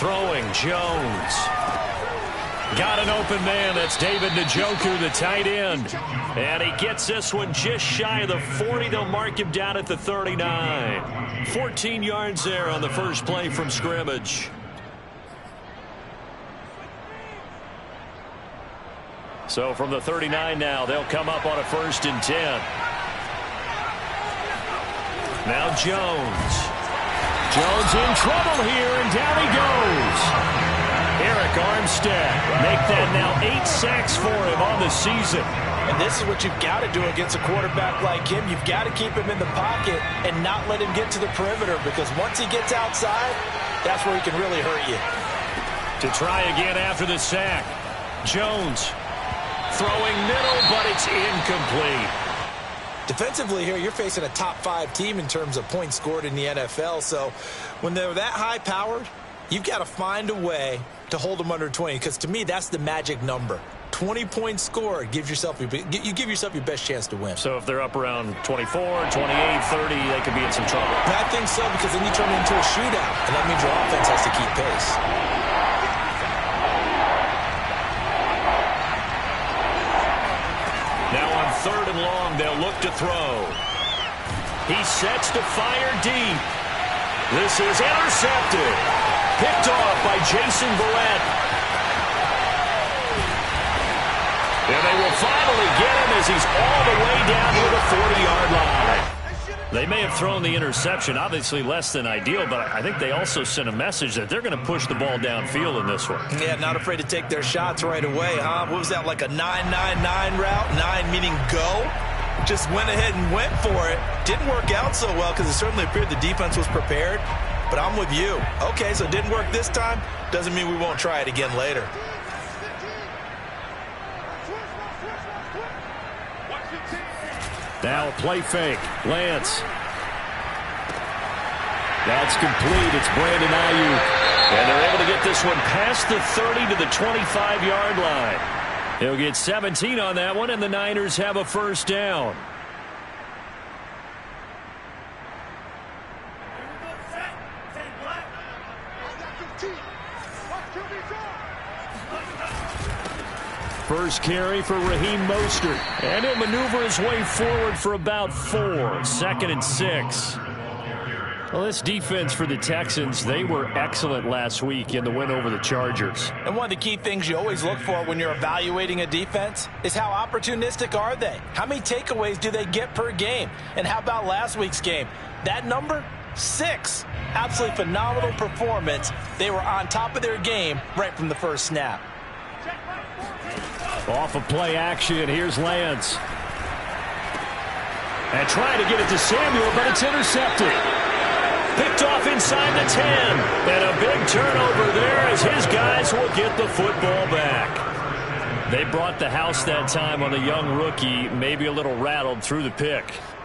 Throwing, Jones. Got an open man. That's David Njoku, the tight end. And he gets this one just shy of the 40. They'll mark him down at the 39. 14 yards there on the first play from scrimmage. So from the 39 now, they'll come up on a 1st and 10. Now Jones. Jones in trouble here, and down he goes. Eric Armstead make that now 8 sacks for him on the season. And this is what you've got to do against a quarterback like him. You've got to keep him in the pocket and not let him get to the perimeter, because once he gets outside, that's where he can really hurt you. To try again after the sack. Jones throwing middle, but it's incomplete. Defensively here, you're facing a top-5 team in terms of points scored in the NFL. So when they're that high-powered, you've got to find a way to hold them under 20, because to me, that's the magic number. 20 points scored, you give yourself your best chance to win. So if they're up around 24, 28, 30, they could be in some trouble. I think so, because then you turn it into a shootout, and that means your offense has to keep pace. Now on 3rd and long, they'll look to throw. He sets to fire deep. This is intercepted. Picked off by Jason Verrett. And they will finally get him as he's all the way down to the 40-yard line. They may have thrown the interception, obviously less than ideal, but I think they also sent a message that they're going to push the ball downfield in this one. Yeah, not afraid to take their shots right away, huh? What was that, like a 9-9-9 route? 9 meaning go? Just went ahead and went for it. Didn't work out so well, because it certainly appeared the defense was prepared. But I'm with you. Okay, so it didn't work this time. Doesn't mean we won't try it again later. Now a play fake. Lance. That's complete. It's Brandon Ayuk. And they're able to get this one past the 30 to the 25-yard line. He'll get 17 on that one, and the Niners have a 1st down. First carry for Raheem Mostert. And he'll maneuver his way forward for about 4. 2nd and 6. Well, this defense for the Texans, they were excellent last week in the win over the Chargers. And one of the key things you always look for when you're evaluating a defense is how opportunistic are they? How many takeaways do they get per game? And how about last week's game? That number? 6. Absolutely phenomenal performance. They were on top of their game right from the first snap. Off of play action, here's Lance. And trying to get it to Samuel, but it's intercepted. Picked off inside the 10. And a big turnover there as his guys will get the football back. They brought the house that time on the young rookie, maybe a little rattled through the pick.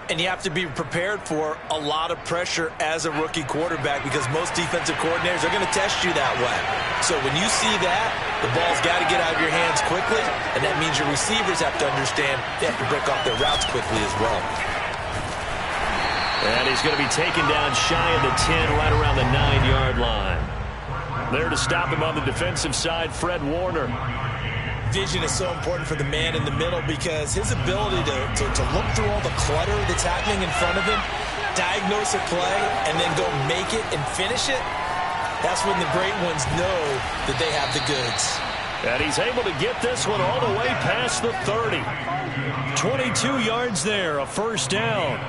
And you have to be prepared for a lot of pressure as a rookie quarterback, because most defensive coordinators are going to test you that way. So when you see that, the ball's got to get out of your hands quickly, and that means your receivers have to understand they have to break off their routes quickly as well. And he's going to be taken down shy of the 10, right around the 9-yard line. There to stop him on the defensive side, Fred Warner. Vision is so important for the man in the middle, because his ability to look through all the clutter that's happening in front of him, diagnose a play, and then go make it and finish it, that's when the great ones know that they have the goods. And he's able to get this one all the way past the 30. 22 yards there, a 1st down.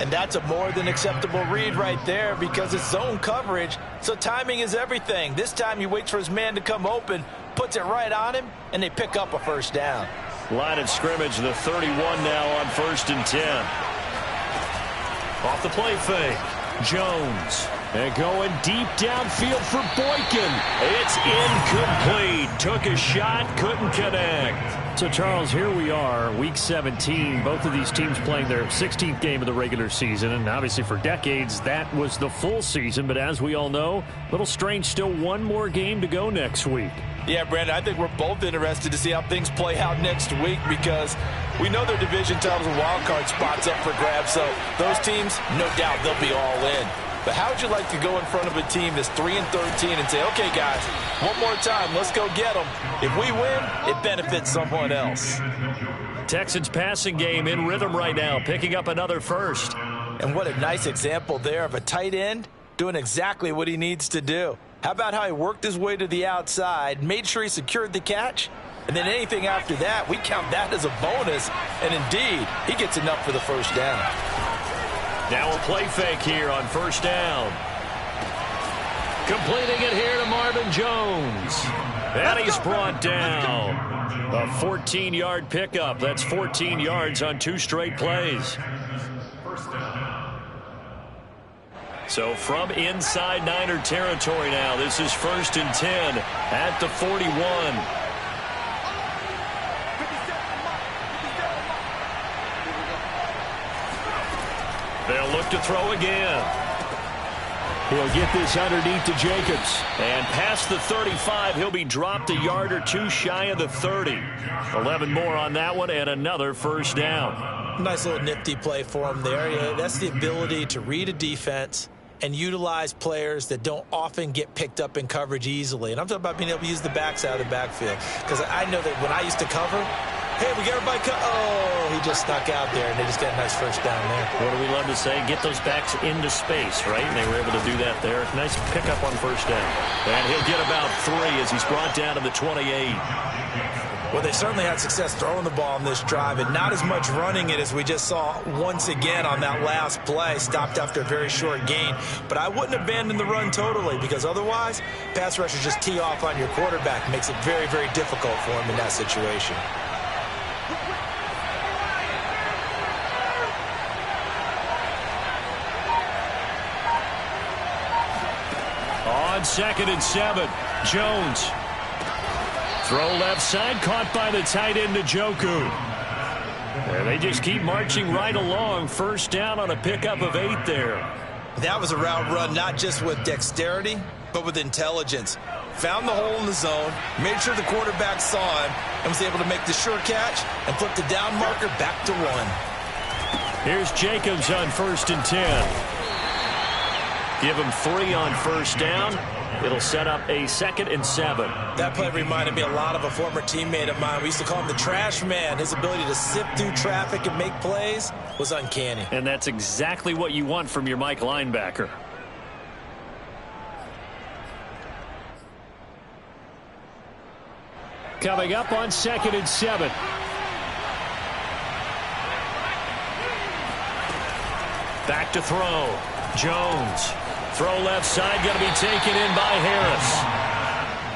And that's a more than acceptable read right there, because it's zone coverage, so timing is everything. This time he waits for his man to come open, puts it right on him, and they pick up a 1st down. Line of scrimmage, the 31 now on 1st and 10. Off the play fake. Jones. And going deep downfield for Boykin. It's incomplete. Took a shot, couldn't connect. So, Charles, here we are, Week 17. Both of these teams playing their 16th game of the regular season. And obviously for decades, that was the full season. But as we all know, a little strange, still one more game to go next week. Yeah, Brandon, I think we're both interested to see how things play out next week, because we know their division titles and wild card spots up for grabs. So those teams, no doubt, they'll be all in. But how would you like to go in front of a team that's 3-13 and say, okay, guys, one more time, let's go get them. If we win, it benefits someone else. Texans passing game in rhythm right now, picking up another first. And what a nice example there of a tight end doing exactly what he needs to do. How about how he worked his way to the outside, made sure he secured the catch, and then anything after that, we count that as a bonus. And indeed, he gets enough for the first down. Now a play fake here on first down. Completing it here to Marvin Jones. And he's brought down. A 14-yard pickup. That's 14 yards on 2 straight plays. So from inside Niner territory now, this is 1st and 10 at the 41. They'll look to throw again. He'll get this underneath to Jacobs. And past the 35, he'll be dropped a yard or 2 shy of the 30. 11 more on that one and another first down. Nice little nifty play for him there. Yeah, that's the ability to read a defense and utilize players that don't often get picked up in coverage easily. And I'm talking about being able to use the backside of the backfield. Because I know that when I used to cover, hey, we got everybody oh, he just snuck out there, and they just got a nice first down there. What do we love to say? Get those backs into space, right? And they were able to do that there. Nice pickup on first down. And he'll get about 3 as he's brought down to the 28. Well, they certainly had success throwing the ball on this drive, and not as much running it as we just saw once again on that last play. Stopped after a very short gain. But I wouldn't abandon the run totally, because otherwise, pass rushers just tee off on your quarterback. Makes it very, very difficult for him in that situation. On 2nd and 7, Jones. Throw left side, caught by the tight end, Njoku. And they just keep marching right along. First down on a pickup of 8 there. That was a route run, not just with dexterity, but with intelligence. Found the hole in the zone, made sure the quarterback saw him, and was able to make the sure catch and flip the down marker back to 1. Here's Jacobs on 1st and 10. Give him 3 on first down. It'll set up a 2nd and 7. That play reminded me a lot of a former teammate of mine. We used to call him the trash man. His ability to sift through traffic and make plays was uncanny. And that's exactly what you want from your Mike linebacker. Coming up on 2nd and 7. Back to throw. Jones. Throw left side, going to be taken in by Harris.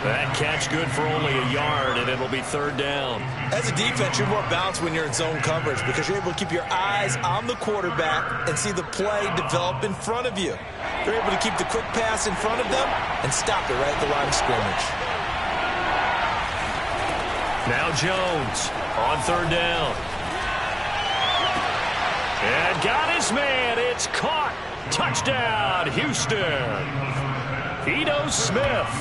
That catch good for only a yard, and it'll be 3rd down. As a defense, you're more balanced when you're in zone coverage because you're able to keep your eyes on the quarterback and see the play develop in front of you. They're able to keep the quick pass in front of them and stop it right at the line of scrimmage. Now Jones on 3rd down. And got his man. It's caught. Touchdown, Houston. Ito Smith,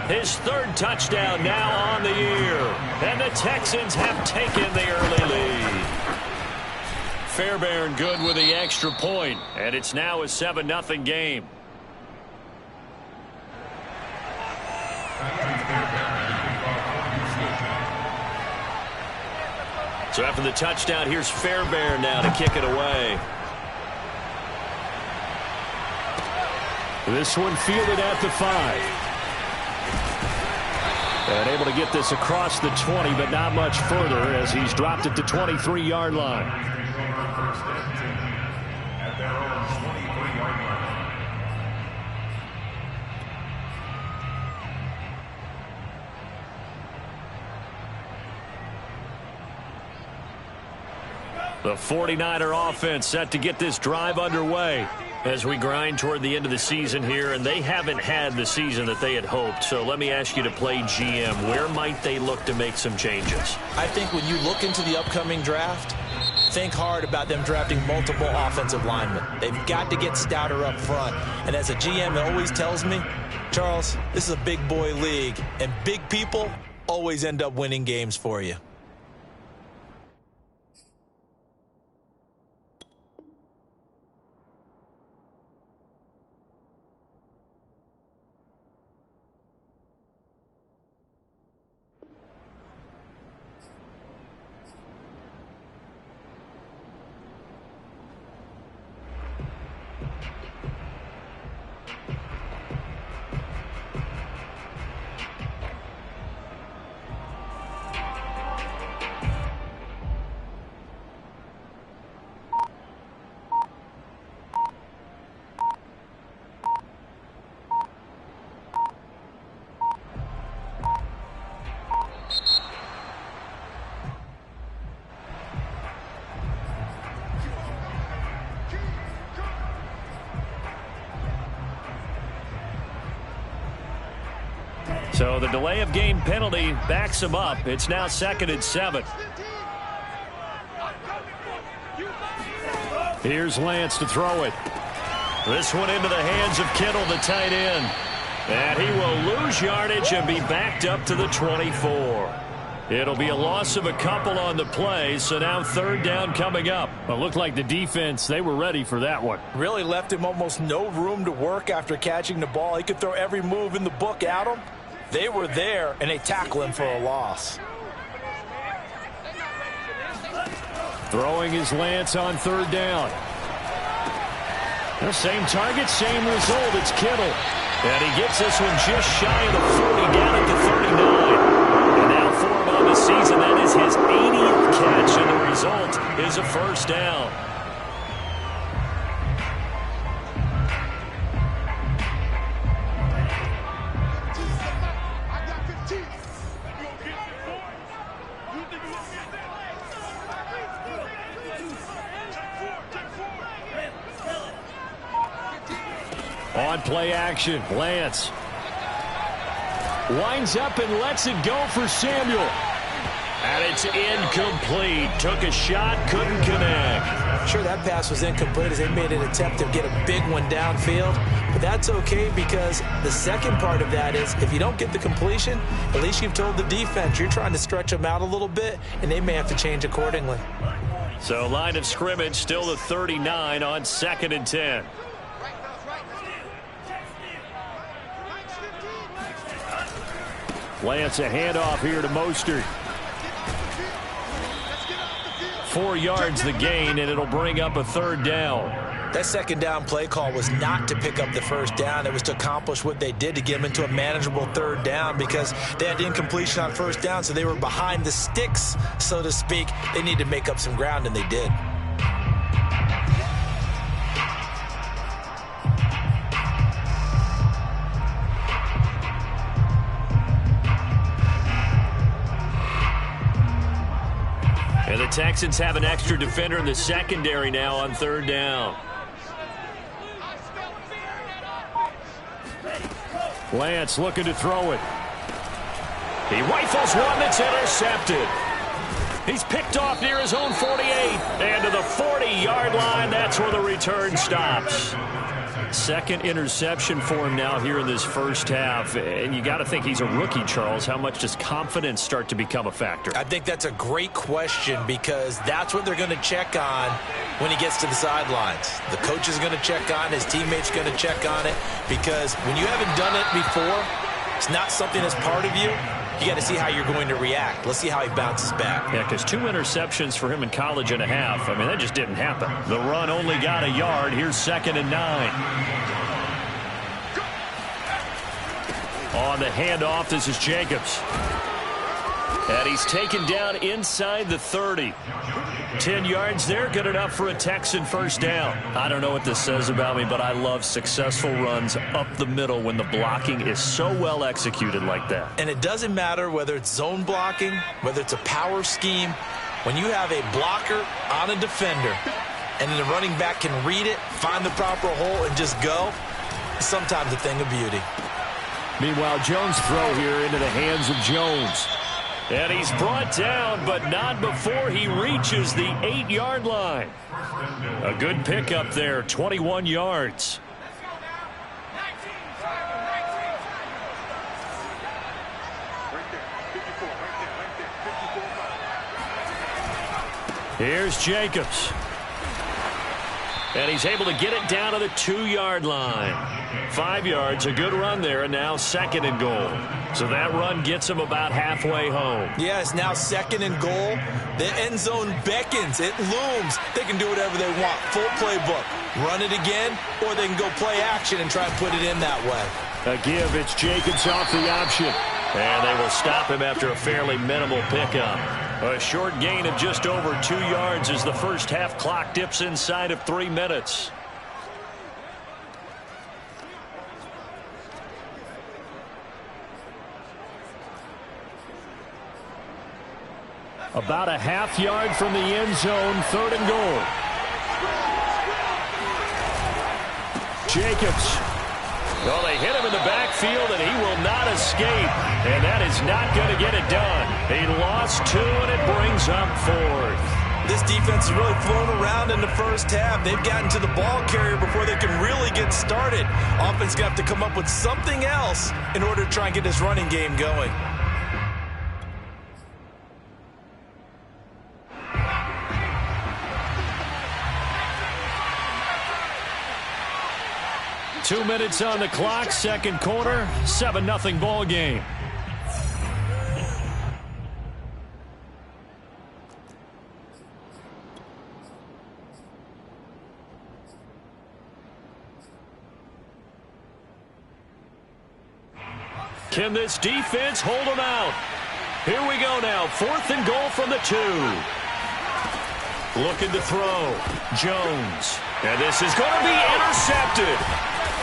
his 3rd touchdown now on the year. And the Texans have taken the early lead. Fairbairn good with the extra point, and it's now a 7-0 game. So after the touchdown, here's Fairbairn now to kick it away. This one fielded at the 5. And able to get this across the 20, but not much further as he's dropped at the 23-yard line. The 49er offense set to get this drive underway as we grind toward the end of the season here, and they haven't had the season that they had hoped. So let me ask you to play GM. Where might they look to make some changes? I think when you look into the upcoming draft, think hard about them drafting multiple offensive linemen. They've got to get stouter up front. And as a GM, it always tells me, Charles, this is a big boy league, and big people always end up winning games for you. So the delay of game penalty backs him up. It's now 2nd and 7. Here's Lance to throw it. This one into the hands of Kittle, the tight end. And he will lose yardage and be backed up to the 24. It'll be a loss of a couple on the play, so now 3rd down coming up. Well, it looked like the defense, they were ready for that one. Really left him almost no room to work after catching the ball. He could throw every move in the book at him. They were there, and they tackle him for a loss. Throwing his Lance on 3rd down. The same target, same result. It's Kittle. And he gets this one just shy of the 40, down at the 39. And now for him on the season, that is his 80th catch, and the result is a 1st down. On play action, Lance winds up and lets it go for Samuel. And it's incomplete. Took a shot, couldn't connect. Sure, that pass was incomplete as they made an attempt to get a big one downfield. But that's okay because the second part of that is if you don't get the completion, at least you've told the defense you're trying to stretch them out a little bit, and they may have to change accordingly. So line of scrimmage still the 39 on 2nd and 10. Lance, a handoff here to Mostert. 4 yards the gain, and it'll bring up a 3rd down. That 2nd down play call was not to pick up the 1st down. It was to accomplish what they did to get them into a manageable 3rd down because they had incompletion on 1st down, so they were behind the sticks, so to speak. They need to make up some ground, and they did. And the Texans have an extra defender in the secondary now on 3rd down. Lance looking to throw it. He rifles one that's intercepted. He's picked off near his own 48. And to the 40-yard line, that's where the return stops. 2nd interception for him now here in this 1st half. And you got to think he's a rookie, Charles. How much does confidence start to become a factor? I think that's a great question because that's what they're going to check on when he gets to the sidelines. The coach is going to check on it. His teammates are going to check on it because when you haven't done it before, it's not something that's part of you. You got to see how you're going to react. Let's see how he bounces back. Yeah, because 2 interceptions for him in college and a half. I mean, that just didn't happen. The run only got a yard. Here's 2nd and 9. On the handoff, this is Jacobs. And he's taken down inside the 30. 10 yards there, good enough for a Texan 1st down. I don't know what this says about me, but I love successful runs up the middle when the blocking is so well executed like that. And it doesn't matter whether it's zone blocking, whether it's a power scheme. When you have a blocker on a defender and then the running back can read it, find the proper hole, and just go, it's sometimes a thing of beauty. Meanwhile, Jones' throw here into the hands of Jones. And he's brought down, but not before he reaches the 8-yard line. A good pickup there, 21 yards. Here's Jacobs. And he's able to get it down to the 2-yard line. 5 yards, a good run there, and now 2nd and goal. So that run gets him about halfway home. Yeah, it's now 2nd and goal. The end zone beckons. It looms. They can do whatever they want. Full playbook. Run it again, or they can go play action and try and put it in that way. A give, it's Jacobs off the option. And they will stop him after a fairly minimal pickup. A short gain of just over 2 yards as the 1st half clock dips inside of 3 minutes. About a half yard from the end zone, 3rd and goal. Jacobs. Oh, they hit him in the backfield, and he will not escape. And that is not going to get it done. He lost 2, and it brings up 4th. This defense has really flown around in the first half. They've gotten to the ball carrier before they can really get started. Offense going to have to come up with something else in order to try and get this running game going. Two minutes on the clock, second quarter, 7-0 ball game. Can this defense hold them out? Here we go now, 4th and goal from the 2. Looking to throw, Jones. And this is going to be intercepted.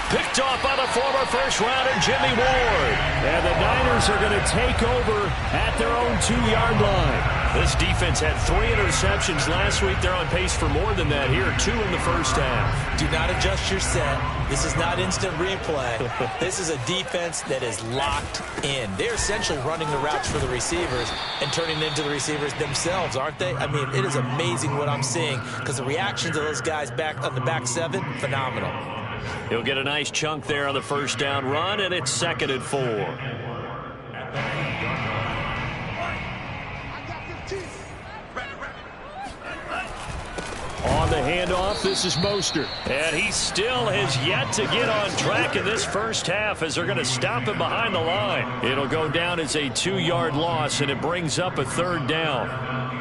Picked off by the former first-rounder Jimmy Ward. And the Niners are going to take over at their own 2-yard line. This defense had 3 interceptions last week. They're on pace for more than that here, 2 in the first half. Do not adjust your set. This is not instant replay. This is a defense that is locked in. They're essentially running the routes for the receivers and turning it into the receivers themselves, aren't they? I mean, it is amazing what I'm seeing because the reactions of those guys back on the back 7, phenomenal. He'll get a nice chunk there on the first down run, and it's 2nd and 4. On the handoff, this is Mostert. And he still has yet to get on track in this first half as they're going to stop him behind the line. It'll go down as a 2-yard loss, and it brings up a 3rd down.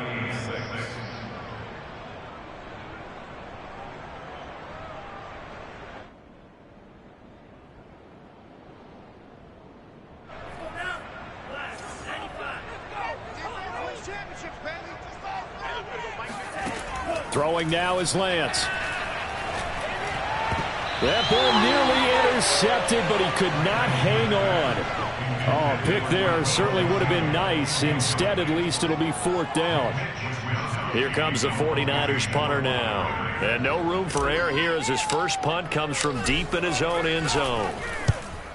Throwing now is Lance. That ball nearly intercepted, but he could not hang on. Oh, pick there certainly would have been nice. Instead, at least it'll be 4th down. Here comes the 49ers punter now. And no room for error here as his first punt comes from deep in his own end zone.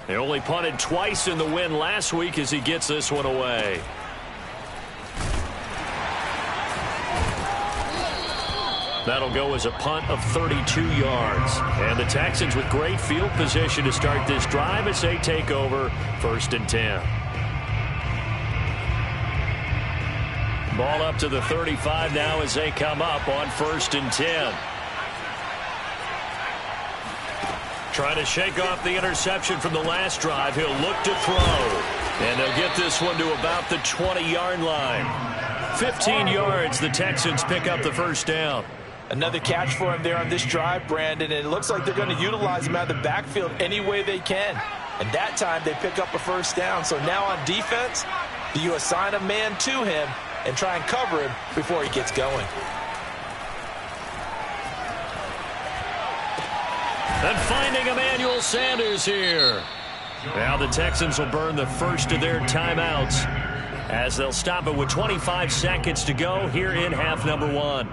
He only punted twice in the win last week as he gets this one away. That'll go as a punt of 32 yards. And the Texans with great field position to start this drive as they take over 1st and 10. Ball up to the 35 now as they come up on 1st and 10. Trying to shake off the interception from the last drive. He'll look to throw. And they'll get this one to about the 20-yard line. 15 yards, the Texans pick up the first down. Another catch for him there on this drive, Brandon, and it looks like they're going to utilize him out of the backfield any way they can. And that time they pick up a first down. So now on defense, do you assign a man to him and try and cover him before he gets going? And finding Emmanuel Sanders here. Now the Texans will burn the first of their timeouts as they'll stop it with 25 seconds to go here in half number 1.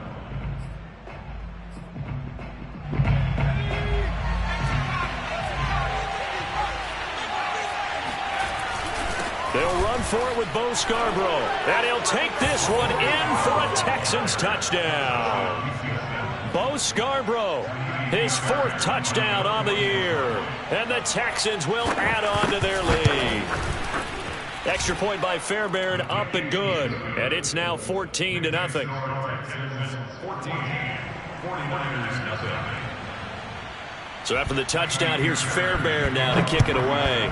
They'll run for it with Bo Scarborough. And he'll take this one in for a Texans touchdown. Bo Scarborough, his 4th touchdown on the year. And the Texans will add on to their lead. Extra point by Fairbairn, up and good. And it's now 14-0. So after the touchdown, here's Fairbairn now to kick it away.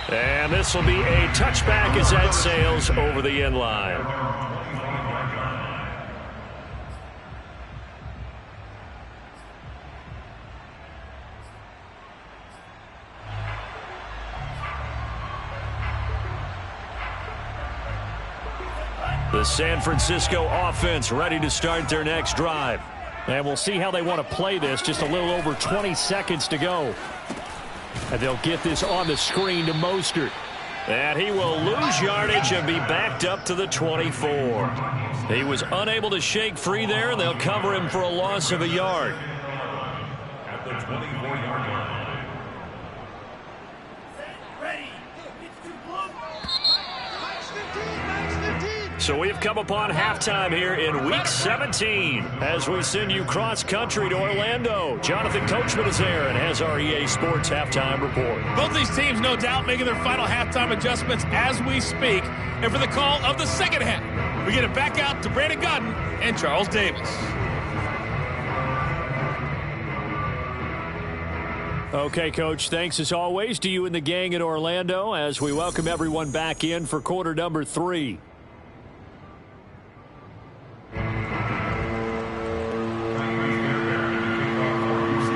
And this will be a touchback as that sails over the end line. The San Francisco offense ready to start their next drive. And we'll see how they want to play this. Just a little over 20 seconds to go. And they'll get this on the screen to Mostert. And he will lose yardage and be backed up to the 24. He was unable to shake free there, and they'll cover him for a loss of a yard. 24-yard line. So we've come upon halftime here in Week 17 as we send you cross-country to Orlando. Jonathan Coachman is there and has our EA Sports halftime report. Both these teams, no doubt, making their final halftime adjustments as we speak. And for the call of the second half, we get it back out to Brandon Godden and Charles Davis. Okay, Coach, thanks as always to you and the gang in Orlando as we welcome everyone back in for quarter number 3.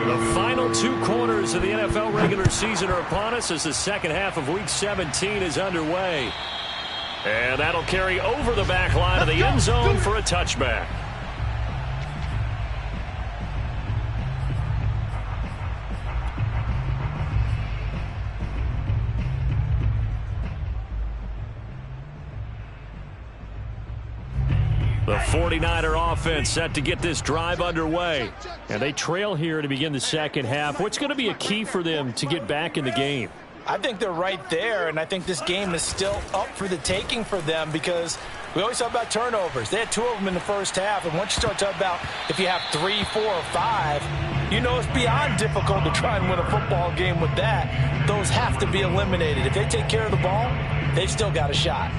The final 2 quarters of the NFL regular season are upon us as the second half of Week 17 is underway. And that'll carry over the back line of the end zone for a touchback. The 49er offense set to get this drive underway. And they trail here to begin the second half. What's going to be a key for them to get back in the game? I think they're right there, and I think this game is still up for the taking for them because we always talk about turnovers. They had 2 of them in the first half, and once you start talking about if you have 3, 4, or 5, you know it's beyond difficult to try and win a football game with that. Those have to be eliminated. If they take care of the ball, they've still got a shot.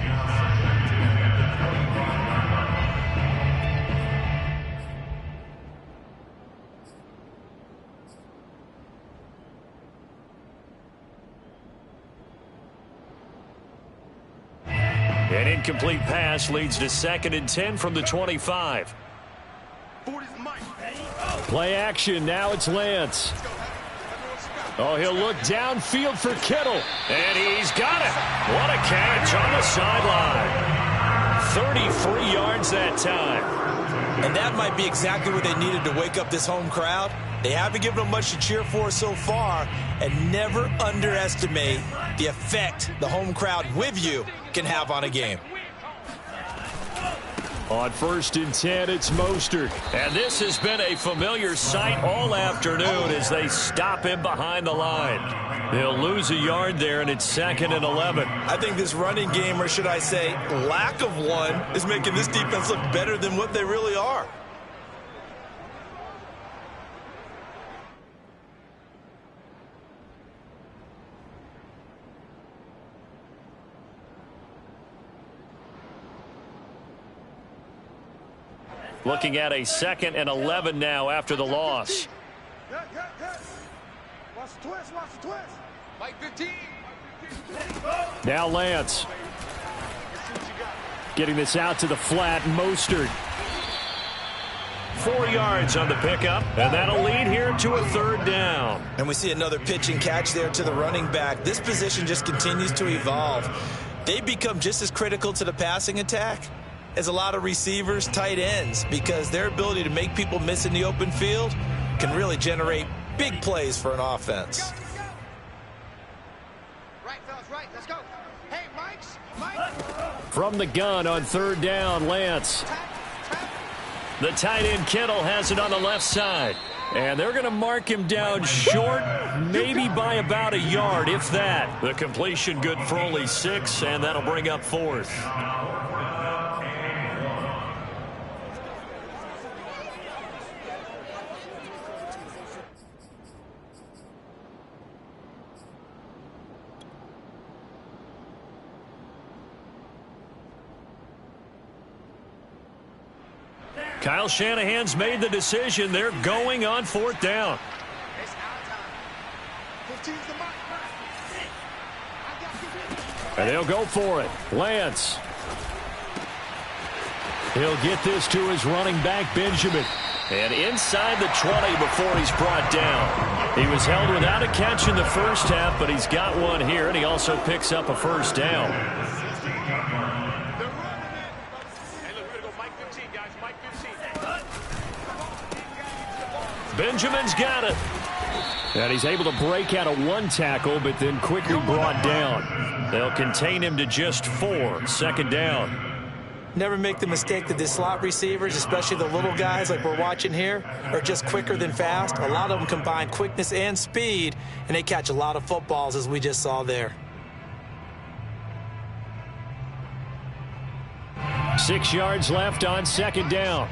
An incomplete pass leads to 2nd and 10 from the 25. Play action. Now it's Lance. Oh, he'll look downfield for Kittle. And he's got it. What a catch on the sideline. 33 yards that time. And that might be exactly what they needed to wake up this home crowd. They haven't given them much to cheer for so far, and never underestimate the effect the home crowd with you can have on a game. On 1st and 10, it's Mostert. And this has been a familiar sight all afternoon as they stop him behind the line. They'll lose a yard there, and it's 2nd and 11. I think this running game, or should I say lack of one, is making this defense look better than what they really are. Looking at a 2nd and 11 now after the loss. Watch the twist. Mike 15. Now Lance. Getting this out to the flat. Mostert. 4 yards on the pickup, and that'll lead here to a 3rd down. And we see another pitch and catch there to the running back. This position just continues to evolve. They become just as critical to the passing attack as a lot of receivers, tight ends, because their ability to make people miss in the open field can really generate big plays for an offense. Right, fellas, right. Let's go. Hey, Mike. From the gun on 3rd down, Lance. The tight end Kittle has it on the left side. And they're going to mark him down short, maybe by about a yard, if that. The completion good for only 6, and that'll bring up 4th. Kyle Shanahan's made the decision. They're going on 4th down. And they'll go for it. Lance. He'll get this to his running back, Benjamin. And inside the 20 before he's brought down. He was held without a catch in the first half, but he's got one here, and he also picks up a 1st down. Benjamin's got it. And he's able to break out of 1 tackle, but then quickly brought down. They'll contain him to just 4. 2nd down. never make the mistake that the slot receivers, especially the little guys like we're watching here, are just quicker than fast. A lot of them combine quickness and speed, and they catch a lot of footballs, as we just saw there. 6 yards left on second down.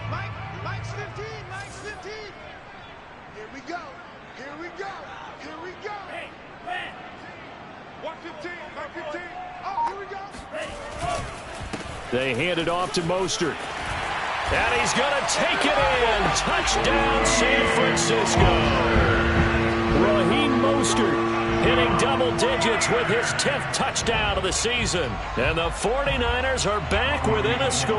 Mike's 15, Mike's 15. Here we go, here we go, here we go. Hey, man. 115, Mike 15. Oh, here we go. They hand it off to Mostert. And he's going to take it in. Touchdown, San Francisco. Raheem Mostert hitting double digits with his 10th touchdown of the season. And the 49ers are back within a score.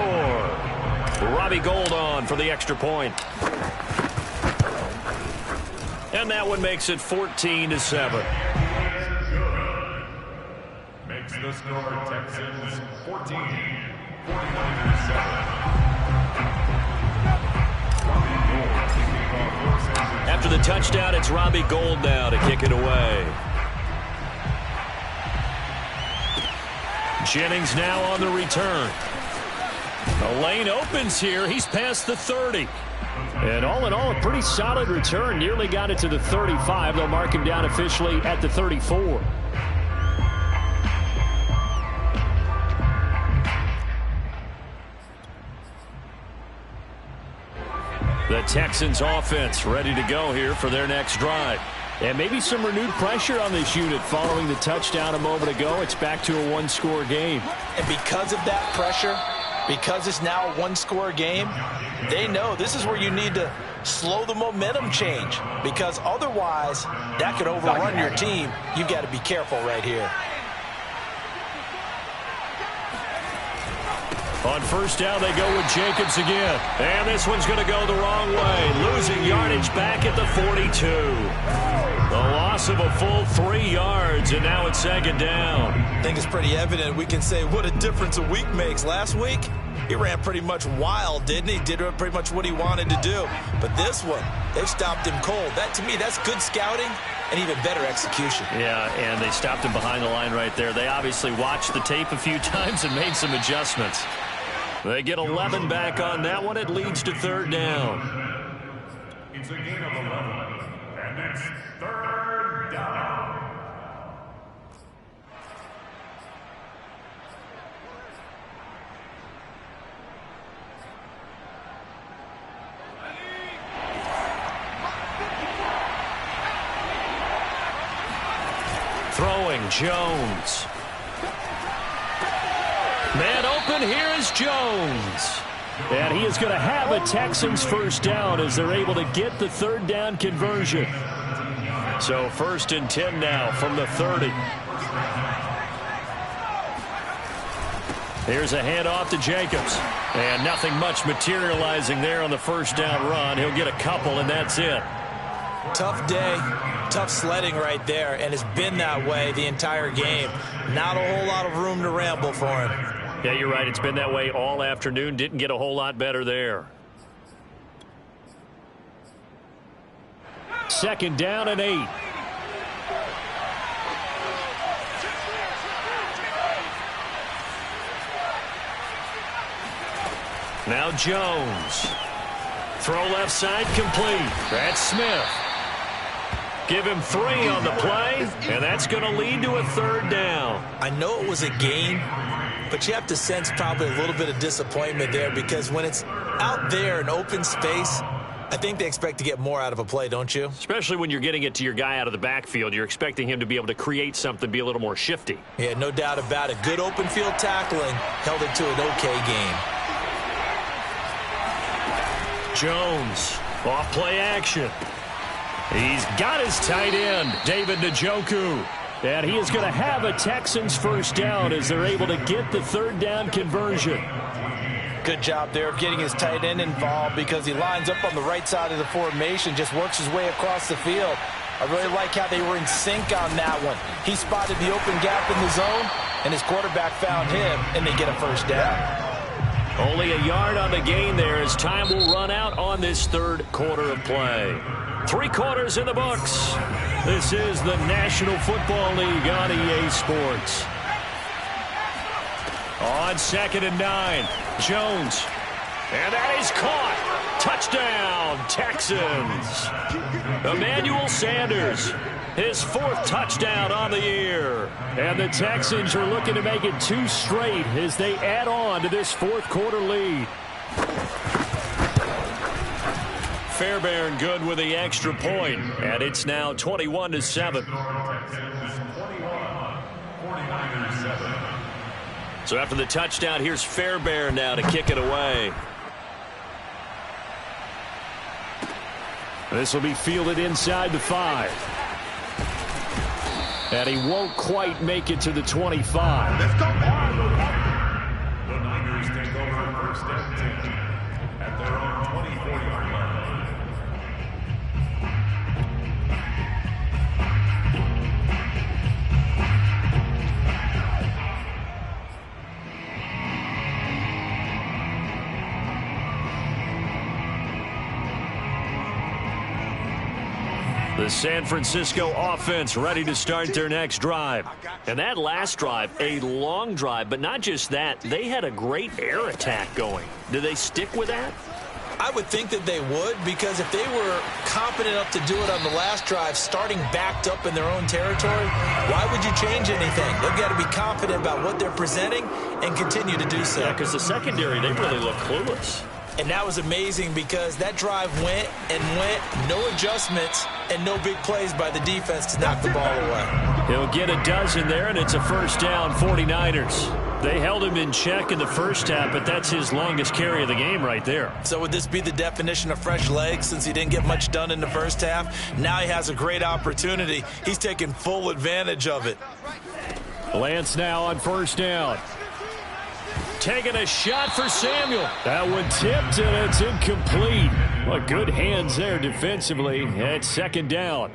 Robbie Gould on for the extra point. And that one makes it 14-7. Makes the score Texans 14, 49ers 7. After the touchdown, it's Robbie Gould now to kick it away. Jennings now on the return. The lane opens here. He's past the 30. And all in all, a pretty solid return. Nearly got it to the 35. They'll mark him down officially at the 34. The Texans offense ready to go here for their next drive. And maybe some renewed pressure on this unit following the touchdown a moment ago. It's back to a one-score game. And because of that pressure, because it's now a one-score game, they know this is where you need to slow the momentum change, because otherwise that could overrun your team. You've got to be careful right here. On first down, they go with Jacobs again. And this one's going to go the wrong way. Losing yardage back at the 42. The loss of a full 3 yards, and now it's second down. I think it's pretty evident. We can say what a difference a week makes. Last week, he ran pretty much wild, didn't he? Did pretty much what he wanted to do. But this one, they've stopped him cold. That, to me, that's good scouting and even better execution. Yeah, and they stopped him behind the line right there. They obviously watched the tape a few times and made some adjustments. They get 11 back on that one. It leads to third down. It's a gain of 11, and it's third down. Throwing, Jones. Man open, here is Jones. And he is going to have a Texans first down as they're able to get the third down conversion. So 1st and 10 now from the 30. Here's a handoff to Jacobs. And nothing much materializing there on the first down run. He'll get a couple, and that's it. Tough day, tough sledding right there, and it's been that way the entire game. Not a whole lot of room to ramble for him. Yeah, you're right. It's been that way all afternoon. Didn't get a whole lot better there. 2nd down and 8. Now Jones. Throw left side complete. That's Smith. Give him 3 on the play, and that's going to lead to a third down. I know it was a gain, but you have to sense probably a little bit of disappointment there, because when it's out there in open space, I think they expect to get more out of a play, don't you? Especially when you're getting it to your guy out of the backfield. You're expecting him to be able to create something, be a little more shifty. Yeah, no doubt about it. Good open field tackling held it to an okay game. Jones, off play action. He's got his tight end, David Njoku. And he is going to have a Texans first down as they're able to get the third down conversion. Good job there of getting his tight end involved, because he lines up on the right side of the formation, just works his way across the field. I really like how they were in sync on that one. He spotted the open gap in the zone, and his quarterback found him, and they get a first down. Only a yard on the gain there as time will run out on this third quarter of play. 3 quarters in the books. This is the National Football League on EA Sports. On 2nd and 9, Jones. And that is caught. Touchdown, Texans. Emmanuel Sanders, his 4th touchdown on the year. And the Texans are looking to make it 2 straight as they add on to this 4th quarter lead. Fairbairn good with the extra point, and it's now 21-7. So after the touchdown, here's Fairbairn now to kick it away. This will be fielded inside the 5. And he won't quite make it to the 25. Let's go. The Niners take over first and 10 at their own 24-yard line. The San Francisco offense ready to start their next drive. And that last drive, a long drive, but not just that. They had a great air attack going. Do they stick with that? I would think that they would, because if they were confident enough to do it on the last drive, starting backed up in their own territory, why would you change anything? They've got to be confident about what they're presenting and continue to do so. Yeah, because the secondary, they really look clueless. And that was amazing because that drive went and went, no adjustments, and no big plays by the defense to knock the ball away. He'll get a dozen there, and it's a first down, 49ers. They held him in check in the first half, but that's his longest carry of the game right there. So would this be the definition of fresh legs since he didn't get much done in the first half? Now he has a great opportunity. He's taking full advantage of it. Lance now on first down. Taking a shot for Samuel. That one tipped, and it's incomplete. Well, good hands there defensively at 2nd down.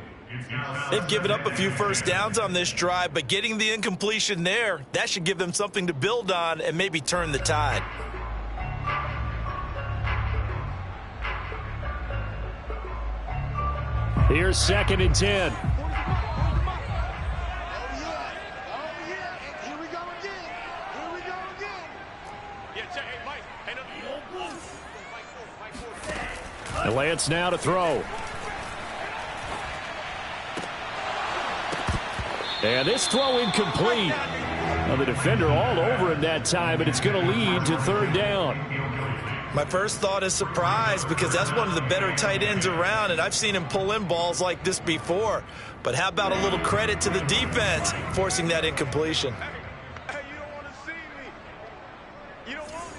They've given up a few first downs on this drive, but getting the incompletion there, that should give them something to build on and maybe turn the tide. Here's 2nd and 10. And Lance now to throw. And this throw incomplete. Well, the defender all over him that time, but it's going to lead to 3rd down. My first thought is surprise, because that's one of the better tight ends around, and I've seen him pull in balls like this before. But how about a little credit to the defense forcing that incompletion? Hey, you don't want to see me. You don't want me.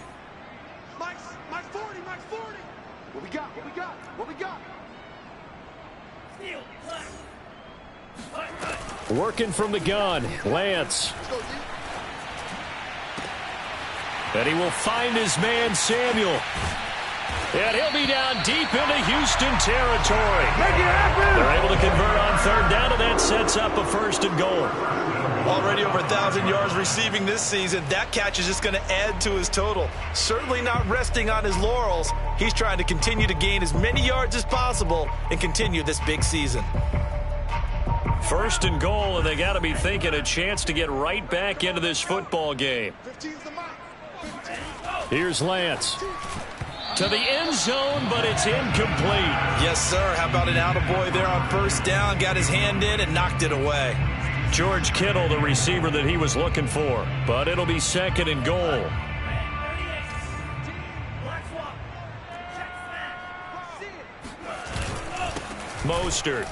Mike's 40, Mike's 40. What we got? What we got? What we got? Working from the gun, Lance. And he will find his man, Samuel. And he'll be down deep into Houston territory. They're able to convert on 3rd down, and that sets up a 1st and goal. Already over 1,000 yards receiving this season. That catch is just going to add to his total. Certainly not resting on his laurels. He's trying to continue to gain as many yards as possible and continue this big season. 1st and goal, and they got to be thinking a chance to get right back into this football game. 15's the mark. 15. Here's Lance. To the end zone, but it's incomplete. Yes, sir. How about an attaboy there on 1st down? Got his hand in and knocked it away. George Kittle, the receiver that he was looking for. But it'll be 2nd and goal. Mostert.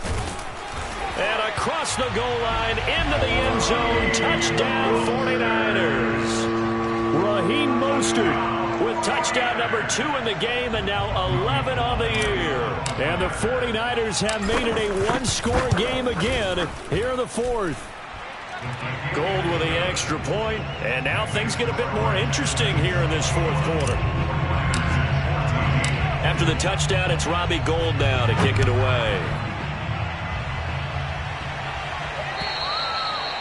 And across the goal line, into the end zone. Touchdown, 49ers. Raheem Mostert with touchdown number 2 in the game, and now 11 on the year. And the 49ers have made it a one-score game again here in the 4th. Gold with the extra point, and now things get a bit more interesting here in this 4th quarter. After the touchdown, it's Robbie Gould now to kick it away.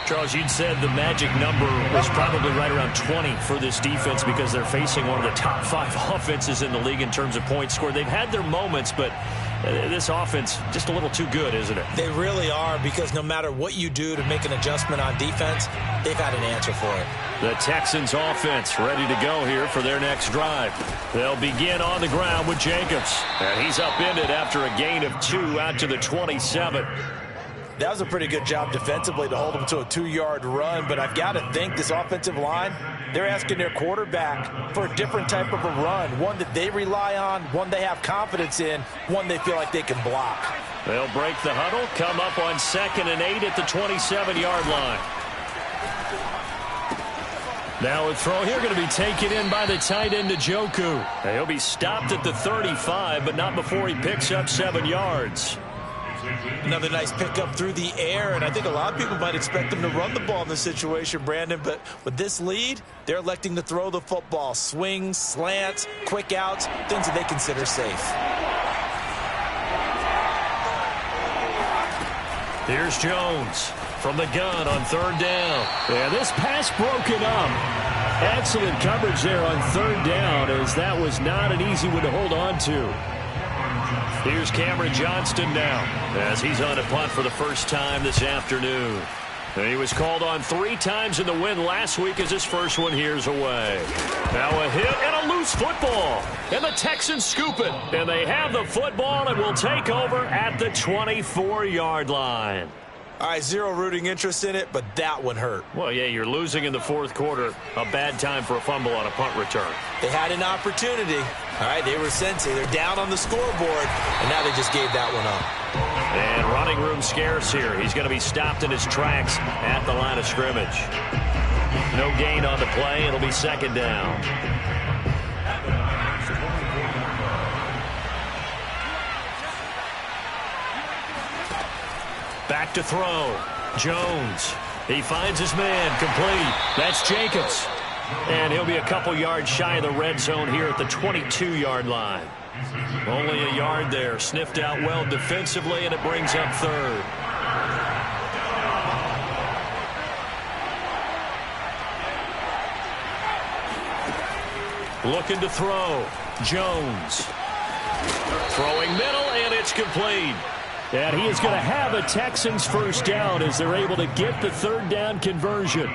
Charles, you'd said the magic number was probably right around 20 for this defense because they're facing one of the top 5 offenses in the league in terms of points scored. They've had their moments, but This offense just a little too good, isn't it? They really are, because no matter what you do to make an adjustment on defense, they've had an answer for it. The Texans offense ready to go here for their next drive. They'll begin on the ground with Jacobs. And he's upended after a gain of 2 out to the 27. That was a pretty good job defensively to hold them to a 2-yard run, but I've got to think this offensive line, they're asking their quarterback for a different type of a run, one that they rely on, one they have confidence in, one they feel like they can block. They'll break the huddle, come up on 2nd and 8 at the 27-yard line. Now a throw here going to be taken in by the tight end, Njoku. He'll be stopped at the 35, but not before he picks up 7 yards. Another nice pickup through the air, and I think a lot of people might expect them to run the ball in this situation, Brandon, but with this lead, they're electing to throw the football. Swings, slants, quick outs, things that they consider safe. Here's Jones from the gun on 3rd down. Yeah, this pass broken up. Excellent coverage there on 3rd down, as that was not an easy one to hold on to. Here's Johnston now, as he's on a punt for the first time this afternoon. He was called on 3 times in the win last week, as his first one here's away. Now a hit and a loose football. And the Texans scoop it. And they have the football and will take over at the 24-yard line. All right, zero rooting interest in it, but that one hurt. Well, yeah, you're losing in the 4th quarter. A bad time for a fumble on a punt return. They had an opportunity. All right, they were sensing. They're down on the scoreboard, and now they just gave that one up. And running room scarce here. He's going to be stopped in his tracks at the line of scrimmage. No gain on the play. It'll be 2nd down. Back to throw. Jones. He finds his man. Complete. That's Jacobs. And he'll be a couple yards shy of the red zone here at the 22-yard line. Only a yard there. Sniffed out well defensively, and it brings up 3rd. Looking to throw. Jones. Throwing middle, and it's complete. And he is going to have a Texans first down as they're able to get the 3rd down conversion.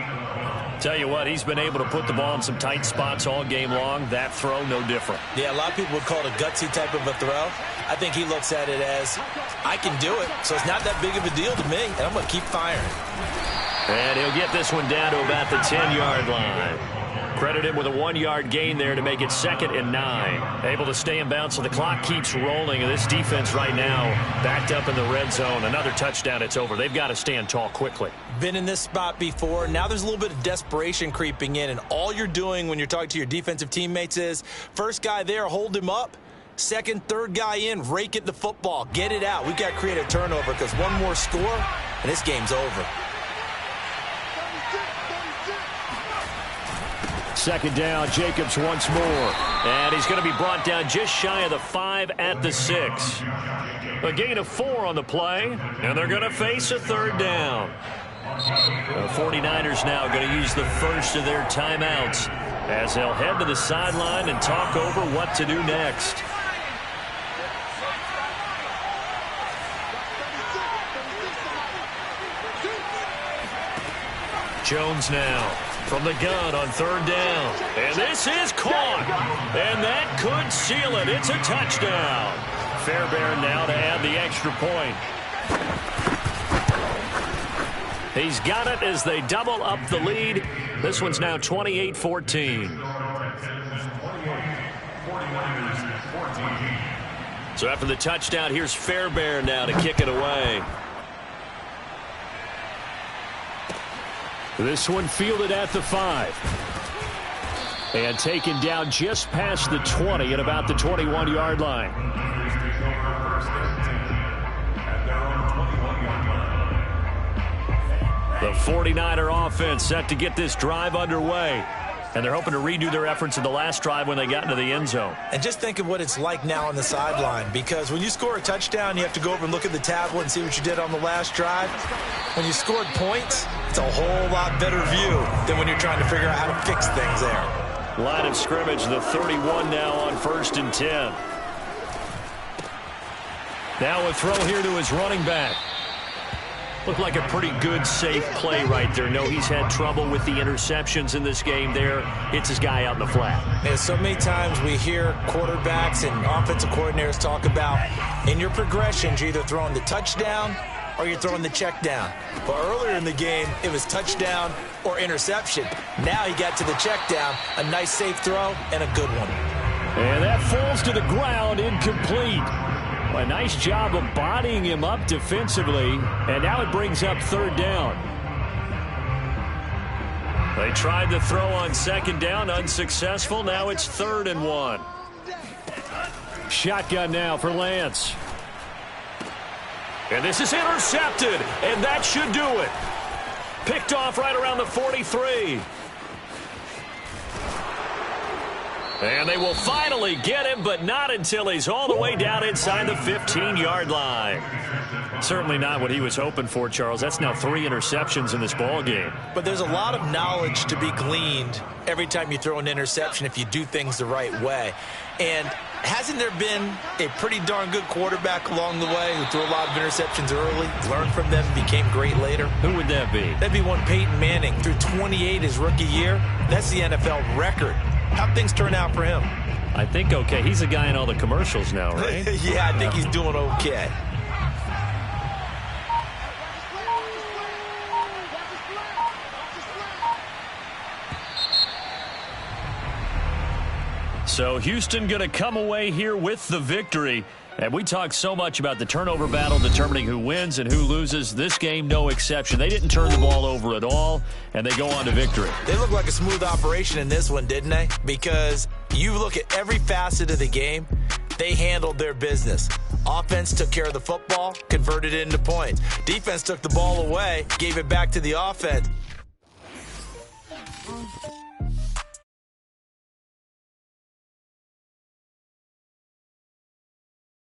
Tell you what, he's been able to put the ball in some tight spots all game long. That throw, no different. Yeah, a lot of people would call it a gutsy type of a throw. I think he looks at it as, I can do it, so it's not that big of a deal to me, and I'm going to keep firing. And he'll get this one down to about the 10-yard line. Credit him with a 1-yard gain there to make it 2nd and 9. Able to stay in bounds, so the clock keeps rolling. And this defense right now backed up in the red zone. Another touchdown, it's over. They've got to stand tall quickly. Been in this spot before. Now there's a little bit of desperation creeping in. And all you're doing when you're talking to your defensive teammates is, first guy there, hold him up. Second, third guy in, rake at the football. Get it out. We've got to create a turnover because one more score, and this game's over. 2nd down, Jacobs once more. And he's going to be brought down just shy of the 5 at the 6. A gain of 4 on the play, and they're going to face a 3rd down. The 49ers now going to use the first of their timeouts as they'll head to the sideline and talk over what to do next. Jones now from the gun on 3rd down. And this is caught. And that could seal it. It's a touchdown. Fairbairn now to add the extra point. He's got it as they double up the lead. This one's now 28-14. So after the touchdown, here's Fairbairn now to kick it away. This one fielded at the 5. And taken down just past the 20 at about the 21-yard line. The 49er offense set to get this drive underway. And they're hoping to redo their efforts in the last drive when they got into the end zone. And just think of what it's like now on the sideline, because when you score a touchdown, you have to go over and look at the tablet and see what you did on the last drive. When you scored points, it's a whole lot better view than when you're trying to figure out how to fix things there. Line of scrimmage, the 31 now on 1st and 10. Now a throw here to his running back. Looked like a pretty good, safe play right there. No, he's had trouble with the interceptions in this game there. Hits his guy out in the flat. And so many times we hear quarterbacks and offensive coordinators talk about in your progressions, you're either throwing the touchdown or you're throwing the check down. But earlier in the game, it was touchdown or interception. Now he got to the check down, a nice safe throw, and a good one. And that falls to the ground, incomplete. A nice job of bodying him up defensively, and now it brings up third down. They tried to throw on second down, unsuccessful. Now it's 3rd and 1. Shotgun now for Lance. And this is intercepted, and that should do it. Picked off right around the 43. And they will finally get him, but not until he's all the way down inside the 15-yard line. Certainly not what he was hoping for, Charles. That's now 3 interceptions in this ball game. But there's a lot of knowledge to be gleaned every time you throw an interception if you do things the right way. And hasn't there been a pretty darn good quarterback along the way who threw a lot of interceptions early, learned from them, became great later? Who would that be? That'd be one Peyton Manning. Threw 28 his rookie year. That's the NFL record. How'd things turn out for him? I think okay. He's a guy in all the commercials now, right? Yeah, I think he's doing okay. So Houston going to come away here with the victory. And we talk so much about the turnover battle determining who wins and who loses. This game, no exception. They didn't turn the ball over at all, and they go on to victory. They look like a smooth operation in this one, didn't they? Because you look at every facet of the game, they handled their business. Offense took care of the football, converted it into points. Defense took the ball away, gave it back to the offense.